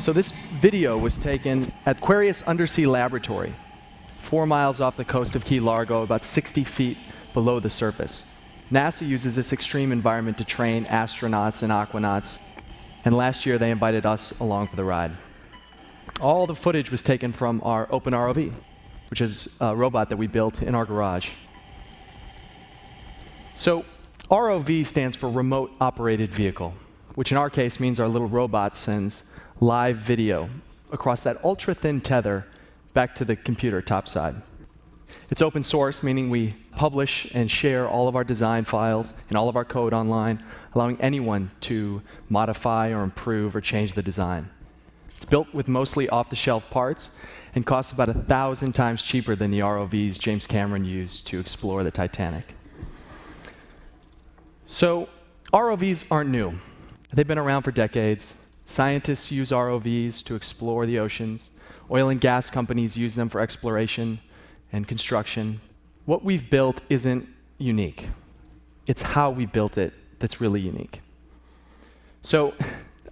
So this video was taken at Aquarius Undersea Laboratory, 4 miles off the coast of Key Largo, about 60 feet below the surface. NASA uses this extreme environment to train astronauts and aquanauts, and last year they invited us along for the ride. All the footage was taken from our Open ROV, which is a robot that we built in our garage. So ROV stands for Remote Operated Vehicle, which in our case means our little robot sends live video across that ultra-thin tether back to the computer topside. It's open source, meaning we publish and share all of our design files and all of our code online, allowing anyone to modify or improve or change the design. It's built with mostly off-the-shelf parts and costs about 1,000 times cheaper than the ROVs James Cameron used to explore the Titanic. So ROVs aren't new. They've been around for decades. Scientists use ROVs to explore the oceans. Oil and gas companies use them for exploration and construction. What we've built isn't unique. It's how we built it that's really unique. So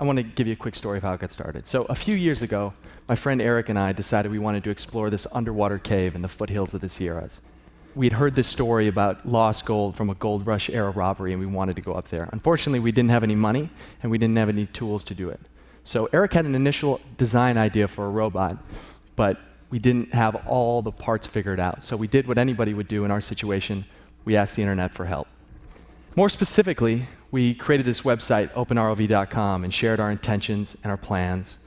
I want to give you a quick story of how it got started. So a few years ago, my friend Eric and I decided we wanted to explore this underwater cave in the foothills of the Sierras. We'd heard this story about lost gold from a gold rush era robbery, and we wanted to go up there. Unfortunately, we didn't have any money, and we didn't have any tools to do it. So Eric had an initial design idea for a robot, but we didn't have all the parts figured out. So we did what anybody would do in our situation. We asked the internet for help. More specifically, we created this website, openrov.com, and shared our intentions and our plans.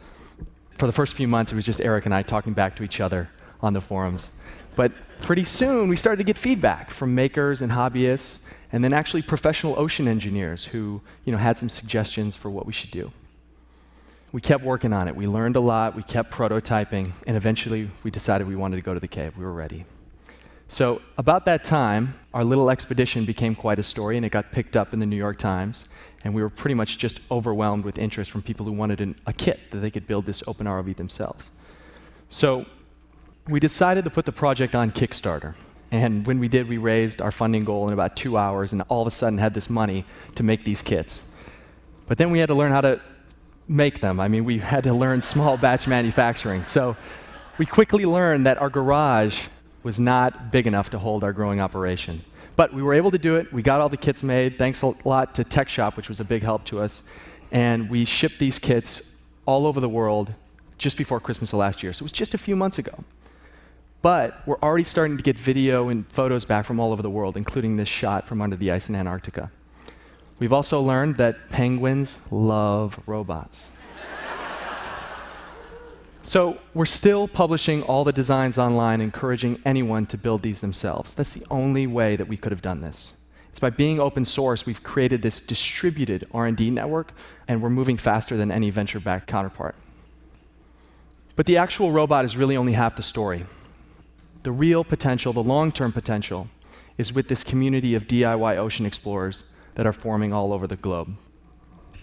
For the first few months, it was just Eric and I talking back to each other on the forums. But pretty soon, we started to get feedback from makers and hobbyists, and then actually professional ocean engineers who had some suggestions for what we should do. We kept working on it. We learned a lot. We kept prototyping, and eventually, we decided we wanted to go to the cave. We were ready. So about that time, our little expedition became quite a story, and it got picked up in the New York Times, and we were pretty much just overwhelmed with interest from people who wanted a kit that they could build this open ROV themselves. So we decided to put the project on Kickstarter, and when we did, we raised our funding goal in about 2 hours, and all of a sudden had this money to make these kits. But then we had to learn how to make them. I mean, we had to learn small batch manufacturing. So we quickly learned that our garage was not big enough to hold our growing operation. But we were able to do it. We got all the kits made. Thanks a lot to Tech Shop, which was a big help to us. And we shipped these kits all over the world just before Christmas of last year. So it was just a few months ago. But we're already starting to get video and photos back from all over the world, including this shot from under the ice in Antarctica. We've also learned that penguins love robots. So we're still publishing all the designs online, encouraging anyone to build these themselves. That's the only way that we could have done this. It's by being open source, we've created this distributed R&D network, and we're moving faster than any venture-backed counterpart. But the actual robot is really only half the story. The real potential, the long-term potential, is with this community of DIY ocean explorers that are forming all over the globe.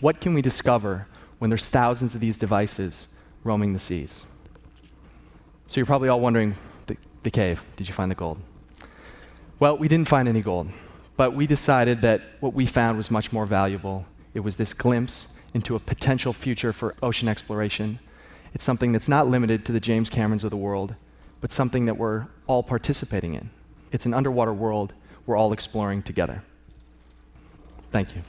What can we discover when there's thousands of these devices roaming the seas? So you're probably all wondering, the cave, did you find the gold? Well, we didn't find any gold, but we decided that what we found was much more valuable. It was this glimpse into a potential future for ocean exploration. It's something that's not limited to the James Camerons of the world, but something that we're all participating in. It's an underwater world we're all exploring together. Thank you.